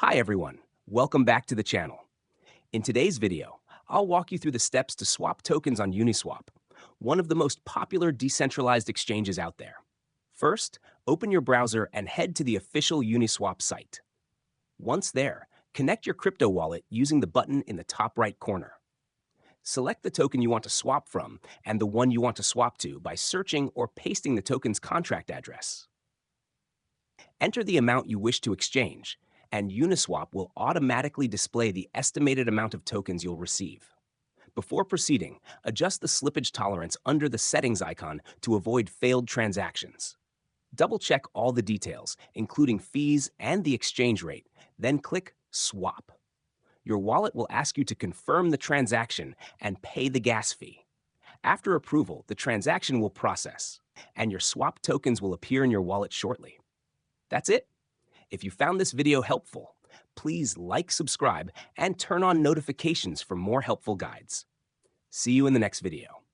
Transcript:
Hi everyone, welcome back to the channel. In today's video, I'll walk you through the steps to swap tokens on Uniswap, one of the most popular decentralized exchanges out there. First, open your browser and head to the official Uniswap site. Once there, connect your crypto wallet using the button in the top right corner. Select the token you want to swap from and the one you want to swap to by searching or pasting the token's contract address. Enter the amount you wish to exchange, and Uniswap will automatically display the estimated amount of tokens you'll receive. Before proceeding, adjust the slippage tolerance under the settings icon to avoid failed transactions. Double-check all the details, including fees and the exchange rate, then click Swap. Your wallet will ask you to confirm the transaction and pay the gas fee. After approval, the transaction will process, and your swap tokens will appear in your wallet shortly. That's it. If you found this video helpful, please like, subscribe, and turn on notifications for more helpful guides. See you in the next video.